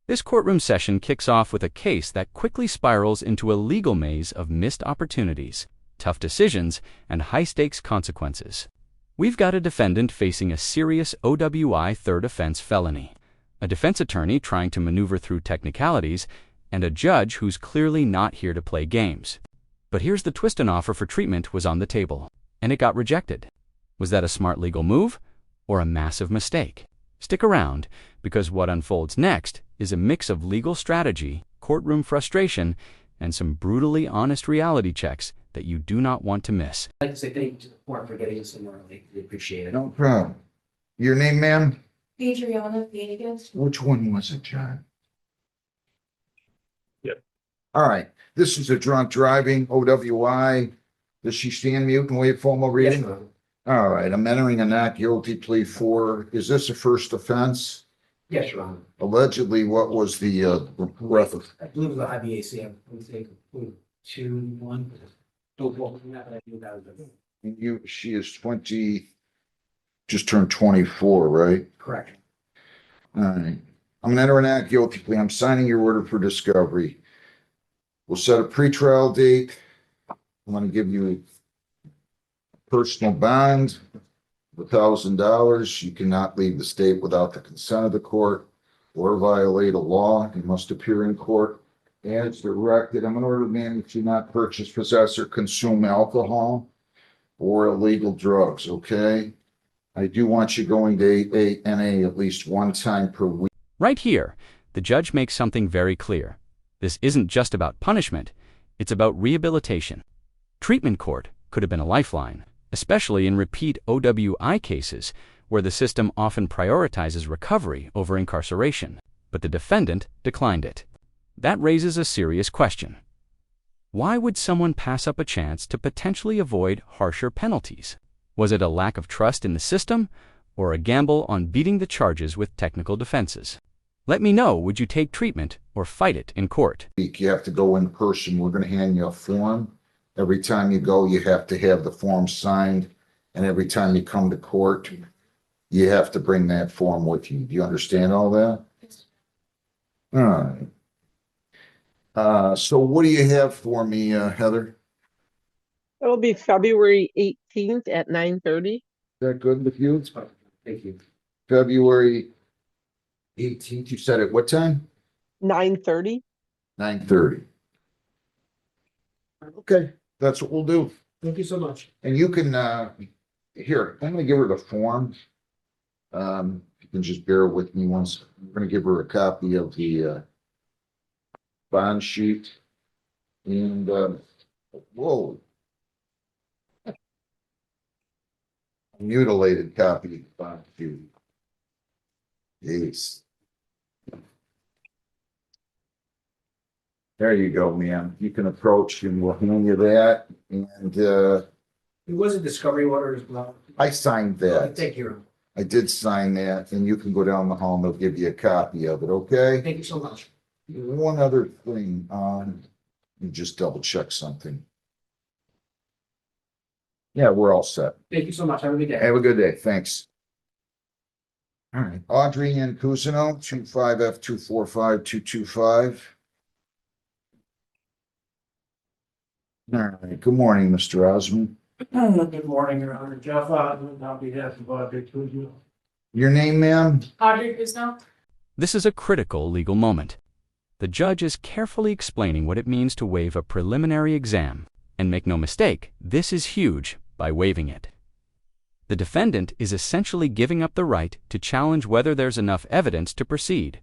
This courtroom session kicks off with a case that quickly spirals into a legal maze of missed opportunities, tough decisions, and high-stakes consequences. We've got a defendant facing a serious OWI third offense felony, a defense attorney trying to maneuver through technicalities, and a judge who's clearly not here to play games. But here's the twist: an offer for treatment was on the table, and it got rejected. Was that a smart legal move or a massive mistake? Stick around, because what unfolds next is a mix of legal strategy, courtroom frustration, and some brutally honest reality checks that you do not want to miss. I'd like to say thank you to the court for getting us in early. We appreciate it. No problem. Your name, ma'am? Adriana Vegas. Which one was it, John? Yep. All right. This is a drunk driving OWI. Does she stand mute and wait formal Yes, reading? Your Honor. All right. I'm entering a not guilty plea for, is this a first offense? Yes, Your Honor. Allegedly, what was the reference? I believe it was the IBAC. I'm going to take 2-1. Don't quote me on that, but I knew that was She is 20, just turned 24, right? correct. All right. I'm gonna enter a not guilty plea. I'm signing your order for discovery. We'll set a pretrial date. I'm gonna give you a personal bond of $1,000. You cannot leave the state without the consent of the court or violate a law. You must appear in court as directed. I'm gonna order the man that you not purchase, possess, or consume alcohol or illegal drugs, okay? I do want you going to AANA at least one time per week. Right here, the judge makes something very clear. This isn't just about punishment, it's about rehabilitation. Treatment court could have been a lifeline, especially in repeat OWI cases where the system often prioritizes recovery over incarceration, but the defendant declined it. That raises a serious question. Why would someone pass up a chance to potentially avoid harsher penalties? Was it a lack of trust in the system, or a gamble on beating the charges with technical defenses? Let me know, would you take treatment or fight it in court? You have to go in person. We're going to hand you a form. Every time you go, you have to have the form signed. And every time you come to court, you have to bring that form with you. Do you understand all that? All right. So what do you have for me, Heather? It'll be February 18th at 9:30. Is that good with you? Thank you. February 18th, you said at what time? 9:30. 9:30. Okay, that's what we'll do. Thank you so much. And you can, here, I'm gonna give her the form. You can just bear with me once. I'm gonna give her a copy of the bond sheet. And, whoa. Mutilated copy of the bond sheet. Yes. There you go, ma'am. You can approach and we'll hand you that. And, It was a discovery order as well. I signed that. Thank you. I did sign that, and you can go down the hall and they'll give you a copy of it, okay? Thank you so much. One other thing, you just double check something. Yeah, we're all set. Thank you so much. Have a good day. Have a good day. Thanks. All right, Audrey and Cousineau, 25F245225. All right, good morning, Mr. Osmond. Good morning, Your Honor. Jeff Osmond, on behalf of Audrey Kuzma. Your name, ma'am? Audrey Guzno. This is a critical legal moment. The judge is carefully explaining what it means to waive a preliminary exam. And make no mistake, this is huge by waiving it. The defendant is essentially giving up the right to challenge whether there's enough evidence to proceed.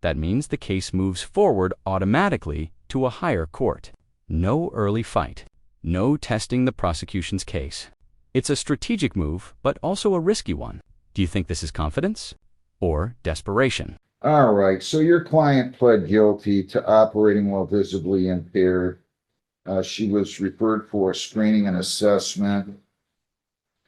That means the case moves forward automatically to a higher court. No early fight. No testing the prosecution's case. It's a strategic move, but also a risky one. Do you think this is confidence or desperation? All right, so your client pled guilty to operating while visibly impaired. She was referred for a screening and assessment.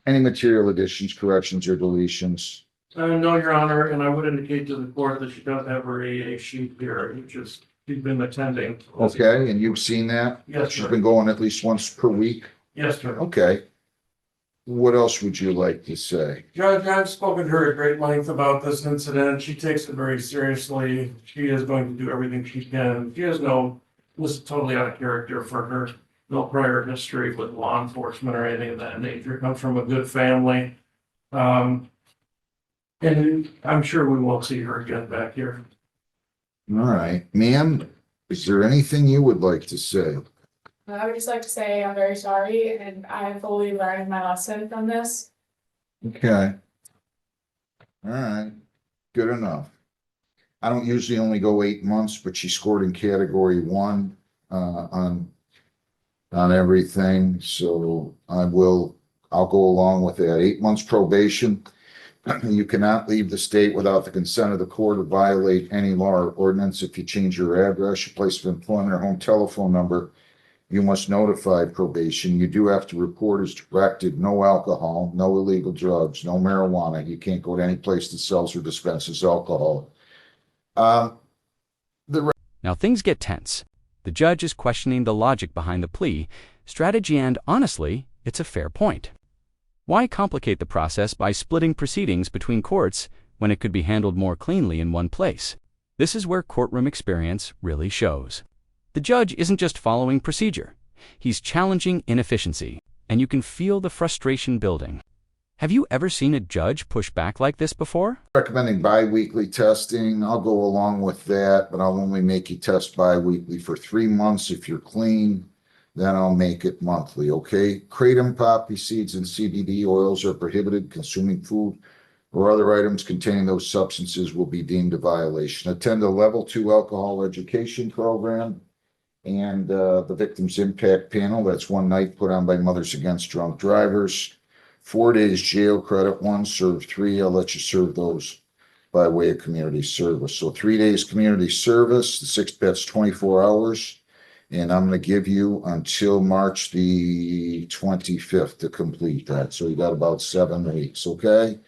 Any material additions, corrections, or deletions? No, Your Honor, and I would indicate to the court that she does have her AA sheet here. She's been attending. Okay, and you've seen that? Yes, She's sir. been going at least once per week? Yes, sir. Okay. What else would you like to say? Judge, I've spoken to her at great length about this incident. She takes it very seriously. She is going to do everything she can. She has no, this is totally out of character for her. No prior history with law enforcement or anything of that nature. Comes from a good family. And I'm sure we won't see her again back here. All right, ma'am, is there anything you would like to say? I would just like to say I'm very sorry and I fully learned my lesson from this. Okay. All right, good enough. I don't usually only go 8 months, but she scored in category 1 on everything, so I'll go along with that. 8 months probation. You cannot leave the state without the consent of the court or violate any law or ordinance. If you change your address, your place of employment, or home telephone number, you must notify probation. You do have to report as directed, no alcohol, no illegal drugs, no marijuana. You can't go to any place that sells or dispenses alcohol. Now things get tense. The judge is questioning the logic behind the plea, strategy, and honestly, it's a fair point. Why complicate the process by splitting proceedings between courts when it could be handled more cleanly in one place? This is where courtroom experience really shows. The judge isn't just following procedure. He's challenging inefficiency, and you can feel the frustration building. Have you ever seen a judge push back like this before? Recommending bi-weekly testing. I'll go along with that, but I'll only make you test bi-weekly for 3 months. If you're clean, then I'll make it monthly, okay? Kratom, poppy seeds, and CBD oils are prohibited. Consuming food or other items containing those substances will be deemed a violation. Attend a level 2 alcohol education program and the Victims Impact Panel. That's one night put on by Mothers Against Drunk Drivers. 4 days jail, credit 1, serve 3. I'll let you serve those by way of community service. So 3 days community service, the 6 24 hours. And I'm going to give you until March the 25th to complete that. So you got about 7 weeks, okay?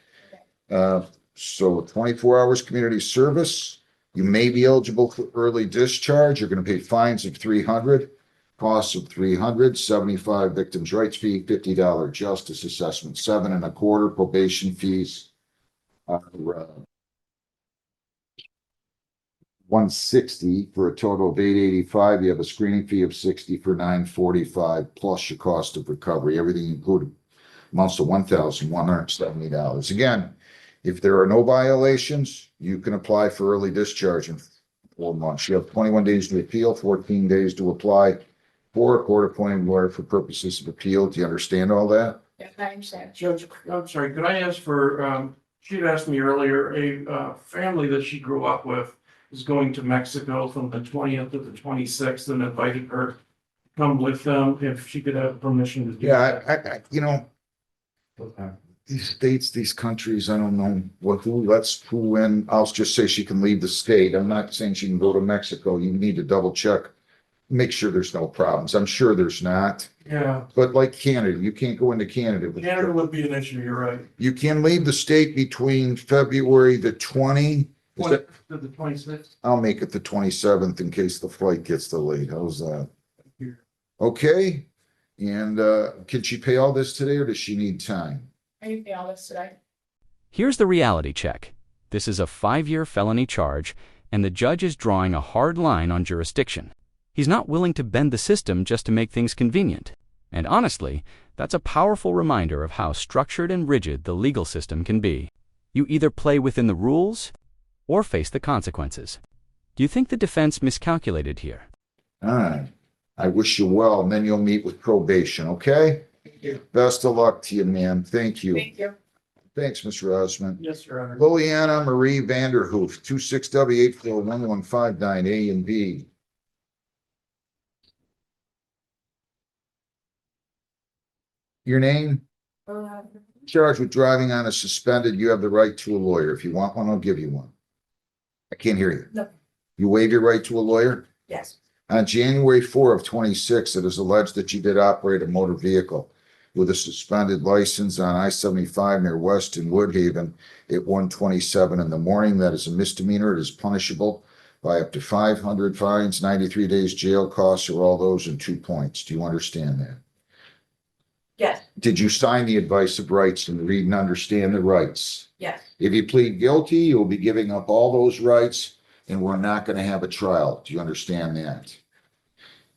So 24 hours community service. You may be eligible for early discharge. You're going to pay fines of $300, costs of $300, $75 victims' rights fee, $50 justice assessment, 7.25 probation fees. $160 for a total of $885. You have a screening fee of $60 for $945 plus your cost of recovery. Everything included amounts to $1,170. Again, if there are no violations, you can apply for early discharge in 4 months. You have 21 days to appeal, 14 days to apply for a court-appointed lawyer for purposes of appeal. Do you understand all that? Yes, I understand. Judge, I'm sorry, could I ask for, she'd asked me earlier, a family that she grew up with is going to Mexico from the 20th to the 26th and invited her to come with them if she could have permission to do that. Yeah, these states, these countries, I don't know who lets who in. I'll just say she can leave the state. I'm not saying she can go to Mexico. You need to double check, make sure there's no problems. I'm sure there's not. Yeah, But like Canada, you can't go into Canada. Canada would be an issue, you're right. You can leave the state between February the 20. To the 26th? I'll make it the 27th in case the flight gets delayed. How's that? Okay. And can she pay all this today or does she need time? I can pay all this today. Here's the reality check. This is a 5-year felony charge, and the judge is drawing a hard line on jurisdiction. He's not willing to bend the system just to make things convenient. And honestly, that's a powerful reminder of how structured and rigid the legal system can be. You either play within the rules or face the consequences. Do you think the defense miscalculated here? All right. I wish you well, and then you'll meet with probation, okay? Thank you. Best of luck to you, ma'am. Thank you. Thank you. Thanks, Mr. Osmond. Yes, Your Honor. Liliana Marie Vanderhoof, 26W8411159 A and B. Your name? Charged with driving on a suspended. You have the right to a lawyer. If you want one, I'll give you one. I can't hear you. No. You waive your right to a lawyer? Yes. On January 4 of 26, it is alleged that you did operate a motor vehicle with a suspended license on I-75 near West and Woodhaven at 1:27 in the morning. That is a misdemeanor. It is punishable by up to 500 fines, 93 days jail, costs, or all those in 2 points. Do you understand that? Yes, Did you sign the advice of rights and read and understand the rights? yes, If you plead guilty, you'll be giving up all those rights and we're not going to have a trial. Do you understand that?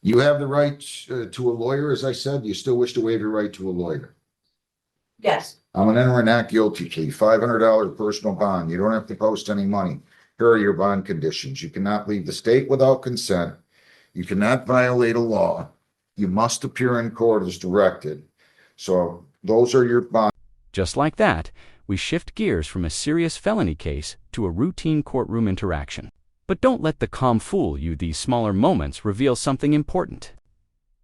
You have the right to a lawyer, as I said. Do you still wish to waive your right to a lawyer? yes, I'm going to enter a not guilty plea, $500 personal bond. You don't have to post any money. Here are your bond conditions. You cannot leave the state without consent. You cannot violate a law. You must appear in court as directed. So those are your bond. Just like that, we shift gears from a serious felony case to a routine courtroom interaction. But don't let the calm fool you. These smaller moments reveal something important.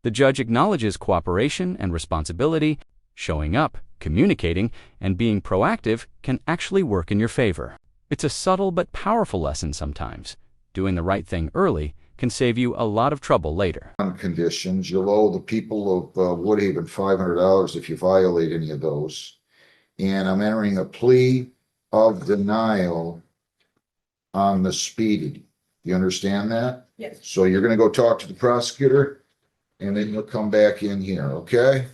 The judge acknowledges cooperation and responsibility. Showing up, communicating, and being proactive can actually work in your favor. It's a subtle but powerful lesson sometimes. Doing the right thing early can save you a lot of trouble later. Conditions. You'll owe the people of Woodhaven $500 if you violate any of those. And I'm entering a plea of denial on the speeding. You understand that? yes. So you're going to go talk to the prosecutor and then you'll come back in here, okay?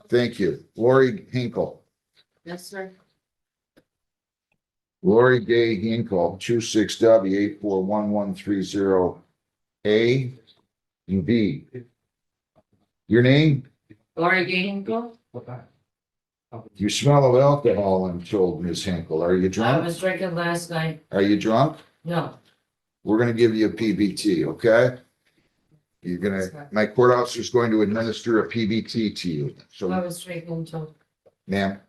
Thank you. Lori Hinkle. Yes, sir. Lori Gay Hinkle, 26W841130A and B. Your name? Laura Hinkle. You smell of alcohol, I'm told, Ms. Hinkle. Are you I drunk? was drinking last night. Are you drunk? No, We're going to give you a PBT, okay? You're going to, my court officer is going to administer a PBT to you. I So, was drinking till, ma'am,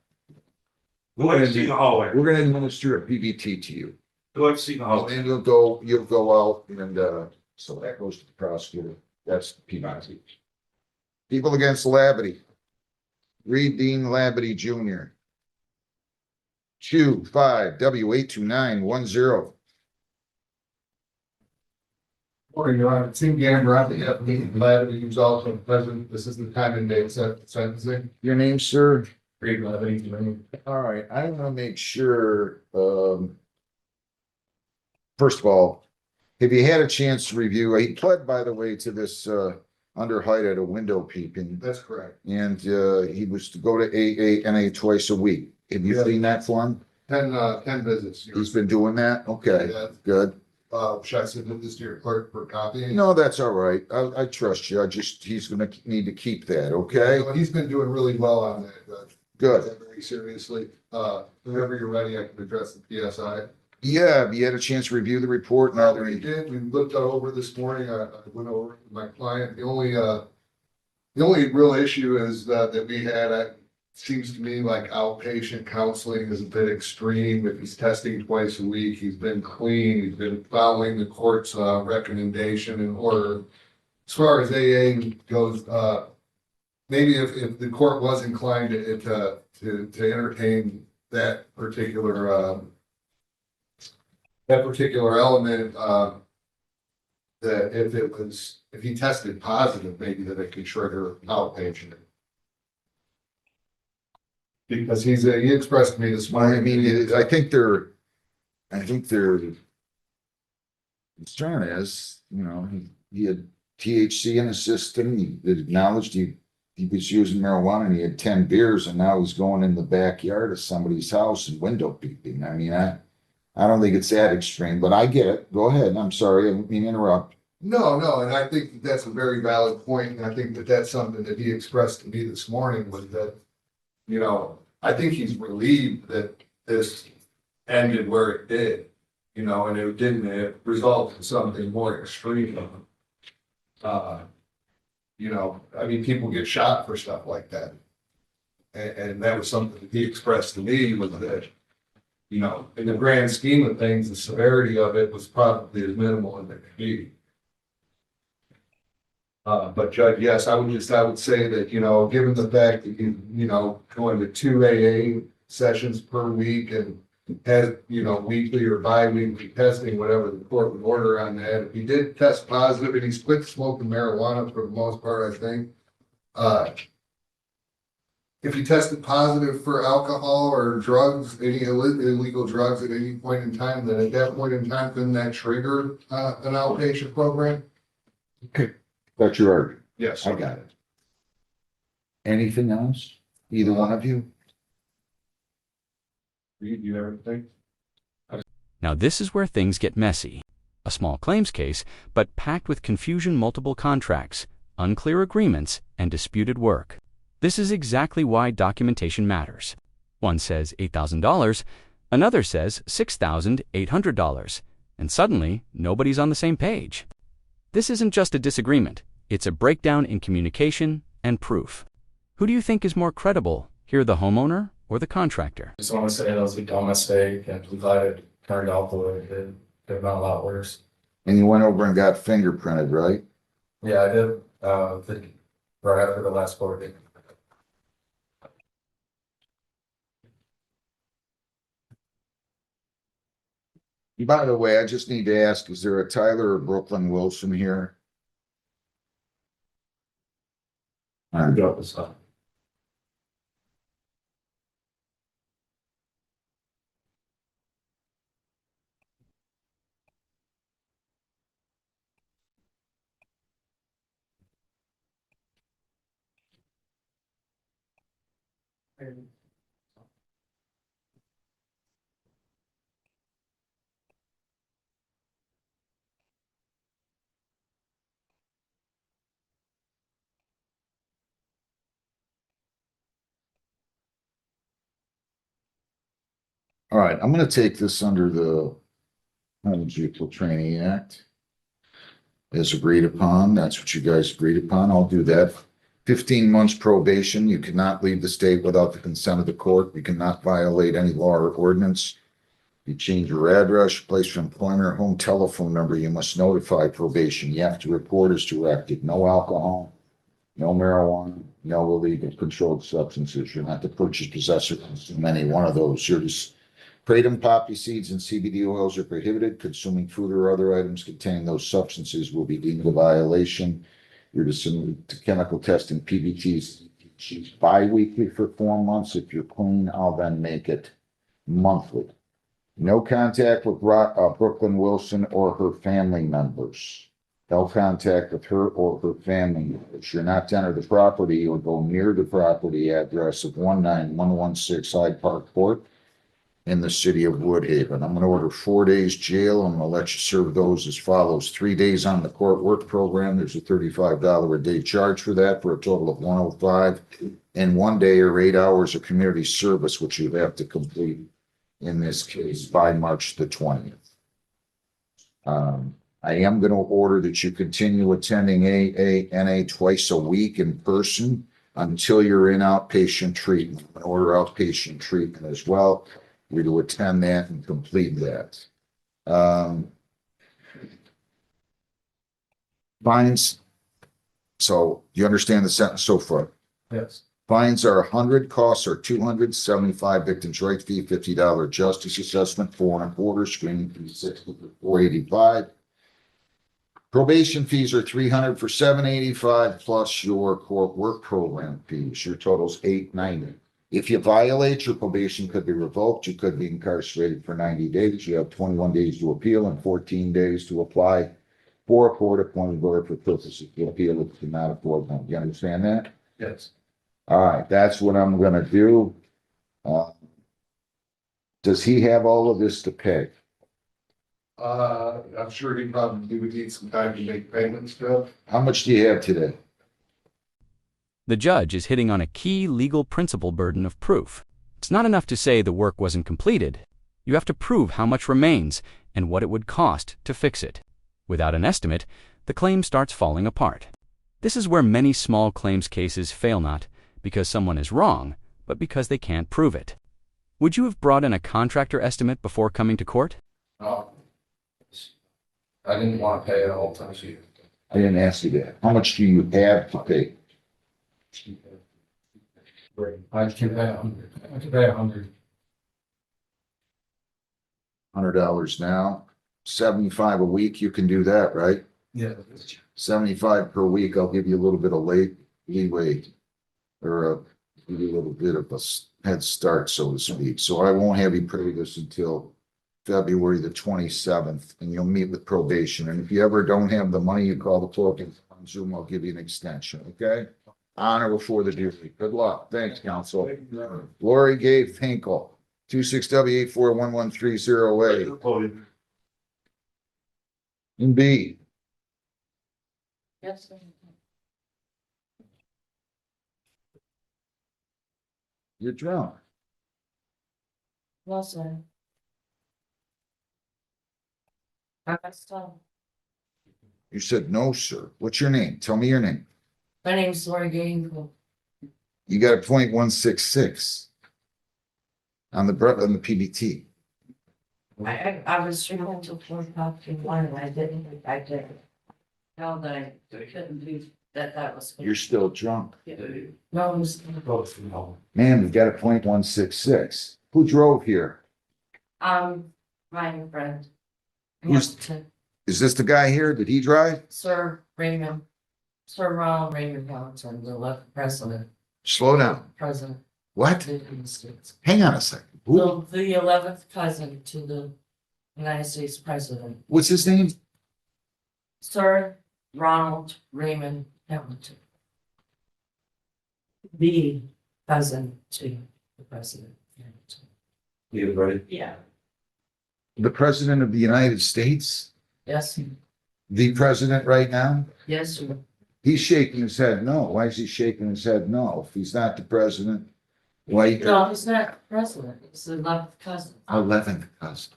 Go ahead and see the hallway. we're going to administer a PBT to you. Go ahead and see the hallway. And you'll go out and, so that goes to the prosecutor. That's the PBT. People against Labadie. Reed Dean Labadie Jr. 25W82910. Morning, Your Honor. Tim Gamber, I'm the applicant, Labadie, who's also present. This is the time and date sentencing. Your name, sir? Reed Labadie. All right, I want to make sure, first of all, have you had a chance to review, he pled, by the way, to this, under height at a window peeping, That's correct. and, he was to go to AANA twice a week. Have you Yeah. seen that form? 10 visits. He's been doing that? Okay, Yeah. good. Should I submit this to your clerk for copy? No, that's all right. I trust you. He's gonna need to keep that, okay? No, he's been doing really well on that. Good. Very seriously. Whenever you're ready, I can address the PSI. Yeah, have you had a chance to review the report? Now, We did, we looked it over this morning. I went over with my client. The only real issue is that we had, seems to me like outpatient counseling is a bit extreme. If he's testing twice a week, he's been clean, he's been following the court's recommendation and order. As far as AA goes, maybe if the court was inclined to entertain that particular element, that if he tested positive, maybe that it could trigger outpatient. Because he expressed to me this Well, I morning. mean, I think their concern is, he had THC in his system. He acknowledged he was using marijuana and he had 10 beers and now he's going in the backyard of somebody's house and window peeping. I mean, I don't think it's that extreme, but I get it. Go ahead. I'm sorry. I didn't mean to interrupt. No, and I think that's a very valid point, and I think that's something that he expressed to me this morning was that, I think he's relieved that this ended where it did, and it didn't result in something more extreme. I mean, people get shot for stuff like that. And that was something that he expressed to me was that, in the grand scheme of things, the severity of it was probably as minimal as it could be. But Judge, yes, I would say that, given the fact that going to 2 AA sessions per week and has, weekly or bi-weekly testing, whatever the court would order on that. If he did test positive and he's quit smoking marijuana for the most part, I think. If he tested positive for alcohol or drugs, any illegal drugs at any point in time, then at that point in time, couldn't that trigger an outpatient program? That's your argument. Yes. I got it. Anything else? Either one of you? You everything? Now, this is where things get messy. A small claims case, but packed with confusion, multiple contracts, unclear agreements, and disputed work. This is exactly why documentation matters. One says $8,000, another says $6,800, and suddenly nobody's on the same page. This isn't just a disagreement, it's a breakdown in communication and proof. Who do you think is more credible, here the homeowner or the contractor? Just want to say that was a dumb mistake and I'm glad it turned out the way it did. Could have been a lot worse. And you went over and got fingerprinted, right? Yeah, I did, right after the last court date. By the way, I just need to ask, is there a Tyler or Brooklyn Wilson here? I dropped this off. All right, I'm gonna take this under the Home Vehicle Training Act. As agreed upon, that's what you guys agreed upon, I'll do that. 15 months probation, you cannot leave the state without the consent of the court, you cannot violate any law or ordinance. You change your address, your place of employment, or home telephone number, you must notify probation, you have to report as directed, no alcohol, no marijuana, no illegal controlled substances, you're not to purchase, possess, or consume any one of those, you're just kratom, poppy seeds, and CBD oils are prohibited. Consuming food or other items containing those substances will be deemed a violation. You're to submit to chemical testing PBTs bi-weekly for 4 months. If you're clean, I'll then make it monthly. No contact with Brooklyn Wilson or her family members. No contact with her or her family members. You're not to enter the property or go near the property address of 19116 Hyde Park Court in the city of Woodhaven. I'm going to order 4 days jail. I'm going to let you serve those as follows. 3 days on the court work program. There's a $35 a day charge for that for a total of $105. And 1 day or 8 hours of community service, which you have to complete in this case by March the 20th. I am going to order that you continue attending AANA twice a week in person until you're in outpatient treatment. I'm going to order outpatient treatment as well. We're to attend that and complete that. Fines. So you understand the sentence so far? Yes. Fines are 100, costs are 200, 75 victims' right fee, $50 justice assessment, 4.25, screening fee 60 for 485. Probation fees are 300 for 785 plus your court work program fees. Your total's 890. If you violate, your probation could be revoked. You could be incarcerated for 90 days. You have 21 days to appeal and 14 days to apply for a court-appointed lawyer for purposes of appeal if you cannot afford them. You understand that? Yes. All right, that's what I'm gonna do. Does he have all of this to pay? I'm sure he probably would need some time to make payments, Bill. How much do you have today? The judge is hitting on a key legal principle burden of proof. It's not enough to say the work wasn't completed. You have to prove how much remains and what it would cost to fix it. Without an estimate, the claim starts falling apart. This is where many small claims cases fail, not because someone is wrong, but because they can't prove it. Would you have brought in a contractor estimate before coming to court? No. I didn't want to pay it all time sheet. I didn't ask you that. How much do you have to pay? I can pay 100. I can pay 100. $100 now, 75 a week, you can do that, right? Yeah. 75 per week, I'll give you a little bit of leeway, or give you a little bit of a head start, so to speak. So I won't have you pay this until February the 27th, and you'll meet with probation. And if you ever don't have the money, you call the court on Zoom, I'll give you an extension, okay? honor before the duty. Good luck. Thanks, counsel. Lori Gay Finkel, 26W841130A. And B, Yes, sir. you're drunk. Well, sir. I got stuff. You said no, sir. What's your name? Tell me your name. My name's Lori Gainville. You got a .166 on the PBT. I was drinking until 4:01 and I didn't. Now that I couldn't do that was. You're still drunk. No, it was. Man, we've got a .166. Who drove here? My friend. Who's- Yes, Is this the guy here? Did he drive? Sir Ronald Raymond Hamilton, the left president, Slow down. president What? of the United States. Hang on a second. Who? The 11th cousin to the United States president, What's his name? Sir Ronald Raymond Hamilton. The cousin to the president. Yeah. The president of the United States? Yes, The president right now? yes, sir. He's shaking his head no. Why is he shaking his head no? If he's not the president, why? No, he's not president, he's the 11th cousin. 11th cousin.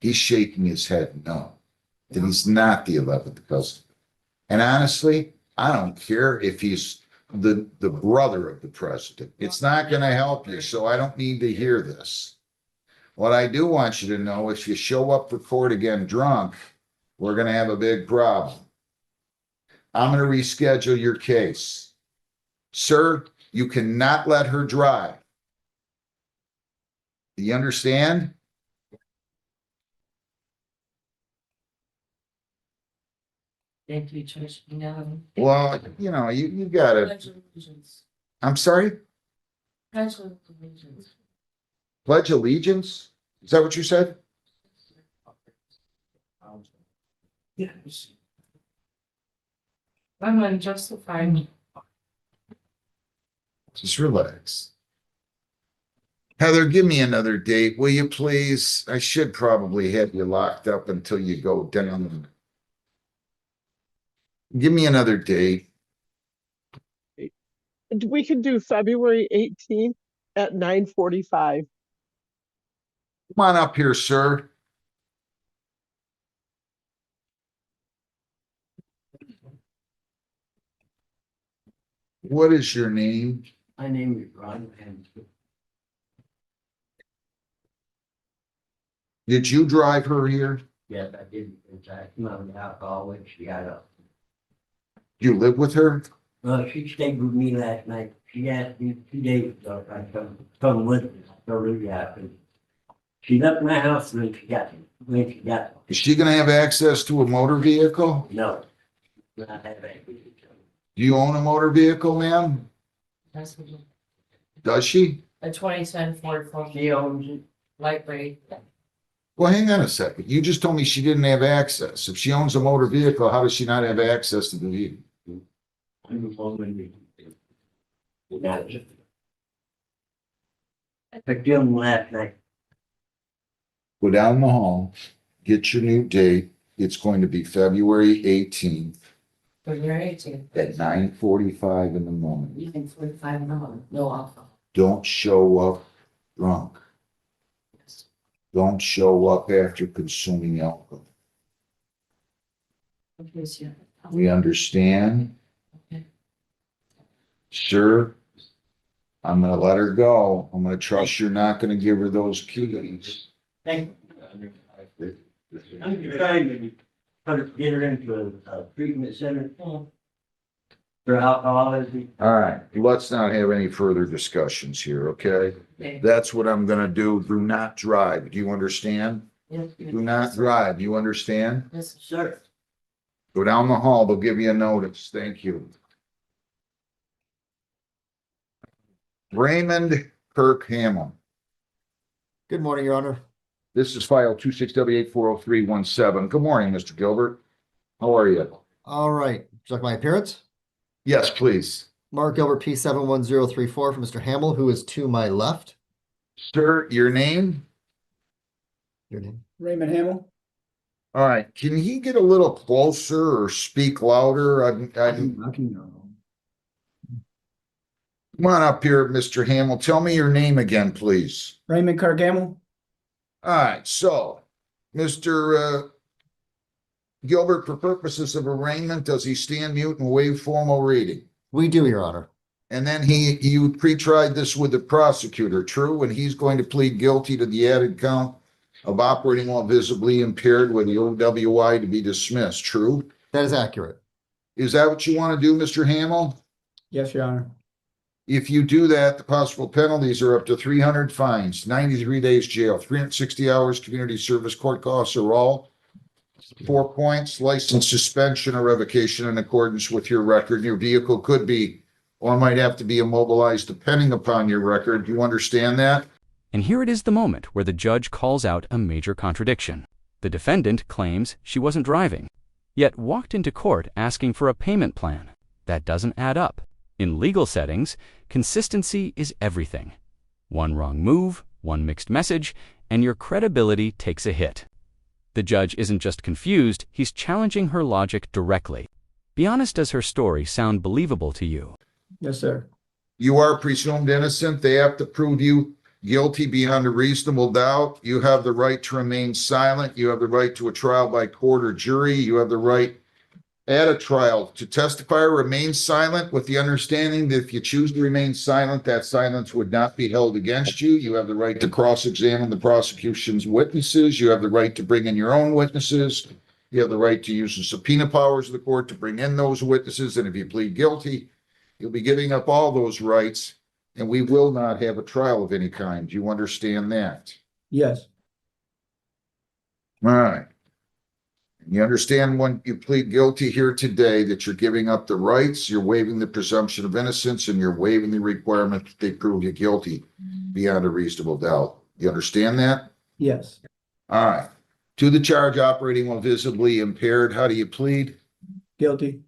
He's shaking his head no. Then he's not the 11th cousin. And honestly, I don't care if he's the brother of the president. It's not gonna help you, so I don't need to hear this. What I do want you to know, if you show up for court again drunk, we're gonna have a big problem. I'm gonna reschedule your case. Sir, you cannot let her drive. Do you understand? Thank you, Trish. Well, you gotta, Pledge allegiance. I'm sorry, Pledge allegiance. pledge allegiance? Is that what you said? Yes. I'm unjustified. Just relax. Heather, give me another date, will you please? I should probably have you locked up until you go down. Give me another date. We can do February 18th at 9:45. Come on up here, sir. What is your name? My name is Ron and Did you drive her here? yes, I did, in fact, not the alcohol when she got up. You live with her? She stayed with me last night. She asked me 2 days ago if I'd come with her. I told her yeah. She left my house when she got Is she gonna have access to a motor vehicle? no. Not that bad. Do you own a motor vehicle, ma'am? That's what Does she? a 2010 Ford Focus, She owns it. light gray. Well, hang on a second. You just told me she didn't have access. If she owns a motor vehicle, how does she not have access to the vehicle? I'm the one when we got it. I picked him last night. Go down the hall, get your new date. It's going to be February 18th February 18th. at 9:45 in the morning. You think 45 an hour, no alcohol. Don't show up drunk. Yes. Don't show up after consuming alcohol. Okay, sir. We understand? Okay. Sure. I'm gonna let her go. I'm gonna trust you're not gonna give her those keys. Thank you. I'm trying to get her into a treatment center for alcoholism. All right, let's not have any further discussions here, okay? Okay. That's what I'm gonna do. Do not drive. Do you understand? Yes, Do not drive. You understand? yes, Sir. Go down the hall. They'll give you a notice. Thank you. Raymond Kirk Hamill. Good morning, Your Honor. This is file 26W840317. Good morning, Mr. Gilbert. How are you? All right. Would you like my appearance? Yes, please. Mark Gilbert, P 71034 for Mr. Hamel, who is to my left. Sir, your name? Your name. Raymond Hamel. All right, can he get a little closer or speak louder? Come on up here, Mr. Hamill. Tell me your name again, please. Raymond Cargamel. All right, so, Mr. Gilbert, for purposes of arraignment, does he stand mute and waive formal reading? We do, Your Honor. And then you pre-tried this with the prosecutor, true? And he's going to plead guilty to the added count of operating while visibly impaired with the OWI to be dismissed, true? That is accurate. Is that what you want to do, Mr. Hamill? Yes, Your Honor. If you do that, the possible penalties are up to 300 fines, 93 days jail, 360 hours community service. Court costs are all 4 points, license suspension or revocation in accordance with your record. Your vehicle could be or might have to be immobilized depending upon your record. Do you understand that? And here it is the moment where the judge calls out a major contradiction. The defendant claims she wasn't driving, yet walked into court asking for a payment plan. That doesn't add up. In legal settings, consistency is everything. One wrong move, one mixed message, and your credibility takes a hit. The judge isn't just confused, he's challenging her logic directly. Be honest, does her story sound believable to you? Yes, sir. You are presumed innocent. They have to prove you guilty beyond a reasonable doubt. You have the right to remain silent. You have the right to a trial by court or jury. You have the right at a trial to testify or remain silent, with the understanding that if you choose to remain silent, that silence would not be held against you. You have the right to cross-examine the prosecution's witnesses. You have the right to bring in your own witnesses. You have the right to use the subpoena powers of the court to bring in those witnesses. And if you plead guilty, you'll be giving up all those rights, and we will not have a trial of any kind. Do you understand that? Yes. All right. You understand when you plead guilty here today that you're giving up the rights, you're waiving the presumption of innocence, and you're waiving the requirement that they prove you guilty beyond a reasonable doubt. You understand that? Yes. All right. To the charge operating while visibly impaired, how do you plead? Guilty.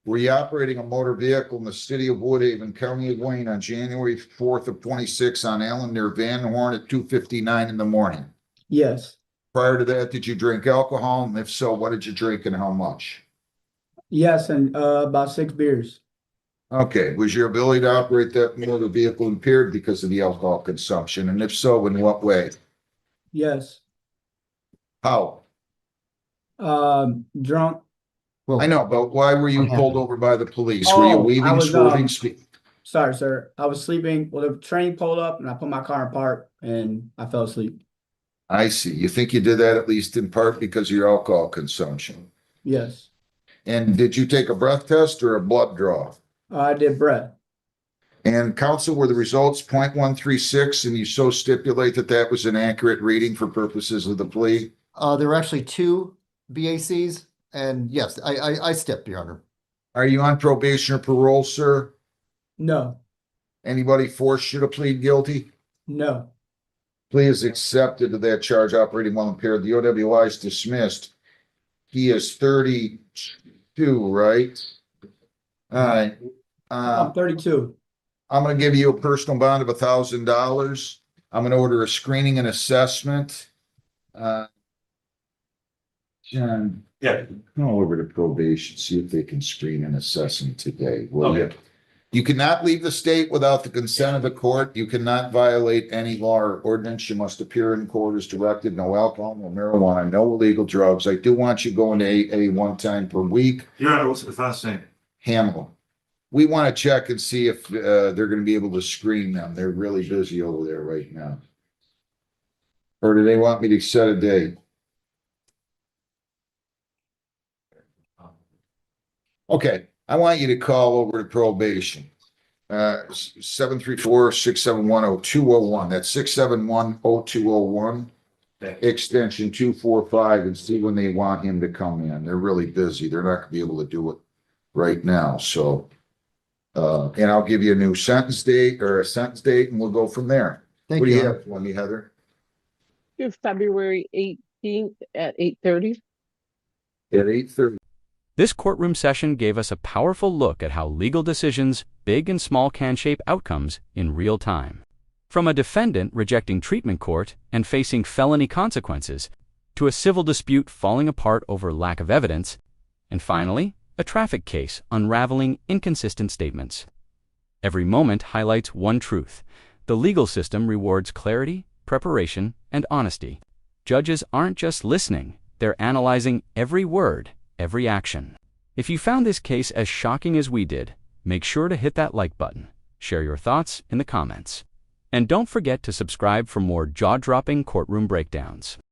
Were you operating a motor vehicle in the city of Woodhaven, County of Wayne on January 4th of 26 on Allen near Van Horn at 2:59 in the morning? Yes. Prior to that, did you drink alcohol? And if so, what did you drink and how much? Yes, and about 6 beers. Okay, was your ability to operate that motor vehicle impaired because of the alcohol consumption? And if so, in what way? Yes. How? Drunk. Well, I know, but why were you What pulled happened? over by the police? Were you Oh, I weaving, was, swerving, speed? Sorry, sir. I was sleeping. Well, the train pulled up and I put my car in park and I fell asleep. I see. You think you did that at least in part because of your alcohol consumption? Yes. And did you take a breath test or a blood draw? I did breath. And counsel, were the results 0.136 and you so stipulate that that was an accurate reading for purposes of the plea? there were actually 2 BACs, and yes, I stepped, Your Honor. Are you on probation or parole, sir? No. Anybody forced you to plead guilty? No. Plea is accepted to that charge operating while impaired. The OWI is dismissed. He is 32, right? All right. I'm 32. I'm going to give you a personal bond of $1,000. I'm going to order a screening and assessment. John, Yeah. go over to probation, see if they can screen and assess him today. Will you? You cannot leave the state without the consent of the court. You cannot violate any law or ordinance. You must appear in court as directed. No alcohol, no marijuana, no illegal drugs. I do want you going to AA 1 time per week. Your Honor, what's the first name? Hamill. We want to check and see if they're going to be able to screen them. They're really busy over there right now. Or do they want me to set a date? Okay, I want you to call over to probation. 734-671-0201. That's 671-0201. Extension 245, and see when they want him to come in. They're really busy. They're not gonna be able to do it right now. So, and I'll give you a new sentence date or a sentence date, and we'll go from there. Thank What do you, you Your Honor. have for me, Heather? To February 18th at 8:30. At 8:30. This courtroom session gave us a powerful look at how legal decisions, big and small, can shape outcomes in real time. From a defendant rejecting treatment court and facing felony consequences, to a civil dispute falling apart over lack of evidence, and finally, a traffic case unraveling inconsistent statements. Every moment highlights one truth: the legal system rewards clarity, preparation, and honesty. Judges aren't just listening, they're analyzing every word, every action. If you found this case as shocking as we did, make sure to hit that like button. Share your thoughts in the comments. And don't forget to subscribe for more jaw-dropping courtroom breakdowns.